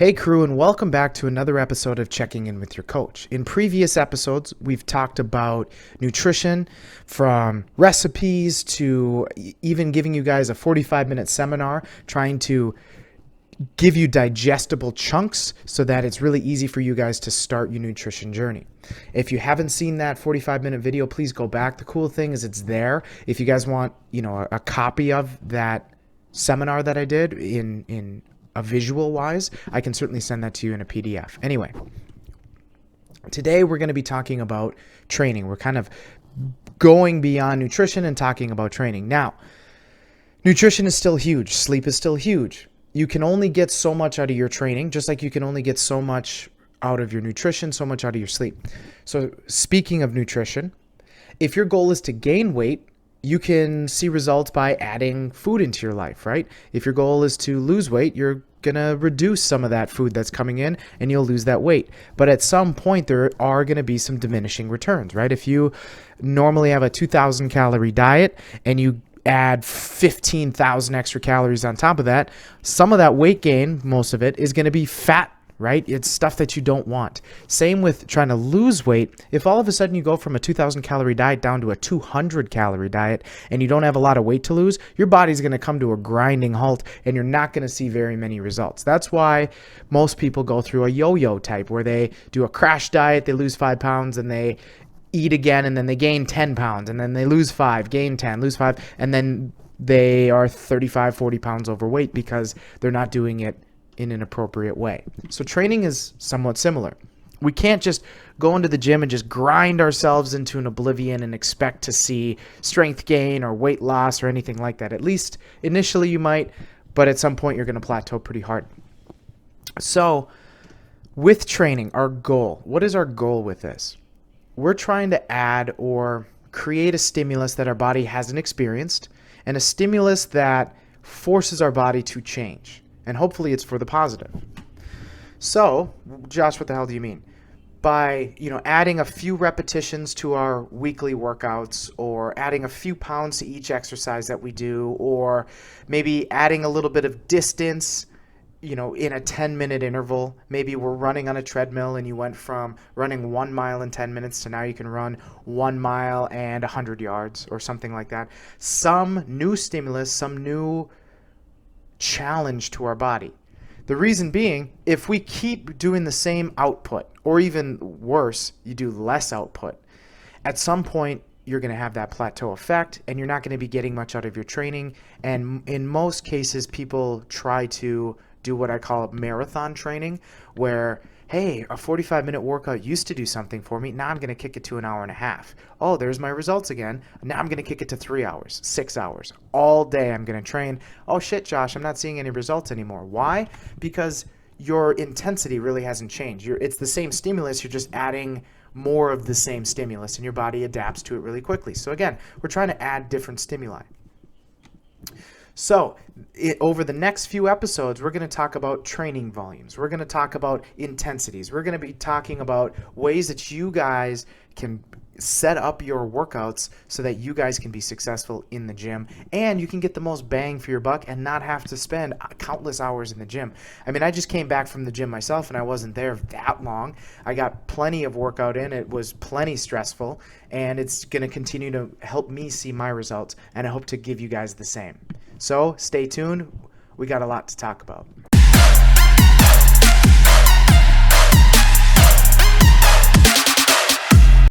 Hey, crew, and welcome back to another episode of Checking In with Your Coach. In previous episodes, we've talked about nutrition, from recipes to even giving you guys a 45-minute seminar trying to give you digestible chunks so that it's really easy for you guys to start your nutrition journey. If you haven't seen that 45-minute video, please go back. The cool thing is it's there. If you guys want, a copy of that seminar that I did in a visual wise, I can certainly send that to you in a PDF. Anyway, today we're going to be talking about training. We're kind of going beyond nutrition and talking about training. Now, nutrition is still huge. Sleep is still huge. You can only get so much out of your training, just like you can only get so much out of your nutrition, so much out of your sleep. So speaking of nutrition, if your goal is to gain weight, you can see results by adding food into your life, right? If your goal is to lose weight, you're going to reduce some of that food that's coming in and you'll lose that weight. But at some point, there are going to be some diminishing returns, right? If you normally have a 2,000 calorie diet and you add 15,000 extra calories on top of that, some of that weight gain, most of it, is going to be fat, right? It's stuff that you don't want. Same with trying to lose weight. If all of a sudden you go from a 2,000 calorie diet down to a 200 calorie diet and you don't have a lot of weight to lose, your body's going to come to a grinding halt and you're not going to see very many results. That's why most people go through a yo-yo type where they do a crash diet, they lose 5 pounds and they eat again and then they gain 10 pounds and then they lose 5, gain 10, lose 5, and then they are 35, 40 pounds overweight because they're not doing it in an appropriate way. So training is somewhat similar. We can't just go into the gym and just grind ourselves into an oblivion and expect to see strength gain or weight loss or anything like that. At least initially you might, but at some point you're going to plateau pretty hard. So with training, what is our goal with this? We're trying to add or create a stimulus that our body hasn't experienced and a stimulus that forces our body to change. And hopefully it's for the positive. So, Josh, what the hell do you mean? By, adding a few repetitions to our weekly workouts or adding a few pounds to each exercise that we do, or maybe adding a little bit of distance, in a 10-minute interval. Maybe we're running on a treadmill and you went from running 1 mile in 10 minutes to now you can run 1 mile and 100 yards or something like that. Some new stimulus, some new challenge to our body. The reason being, if we keep doing the same output, or even worse, you do less output, at some point you're going to have that plateau effect and you're not going to be getting much out of your training. And in most cases, people try to do what I call marathon training, where, hey, a 45-minute workout used to do something for me. Now I'm going to kick it to an hour and a half. Oh, there's my results again. Now I'm going to kick it to 3 hours, 6 hours. All day I'm going to train. Oh, shit, Josh, I'm not seeing any results anymore. Why? Because your intensity really hasn't changed. It's the same stimulus. You're just adding more of the same stimulus, and your body adapts to it really quickly. So again, we're trying to add different stimuli. So over the next few episodes, we're going to talk about training volumes. We're going to talk about intensities. We're going to be talking about ways that you guys can set up your workouts so that you guys can be successful in the gym and you can get the most bang for your buck and not have to spend countless hours in the gym. I mean, I just came back from the gym myself and I wasn't there that long. I got plenty of workout in. It was plenty stressful, and it's going to continue to help me see my results, and I hope to give you guys the same. So stay tuned. We got a lot to talk about.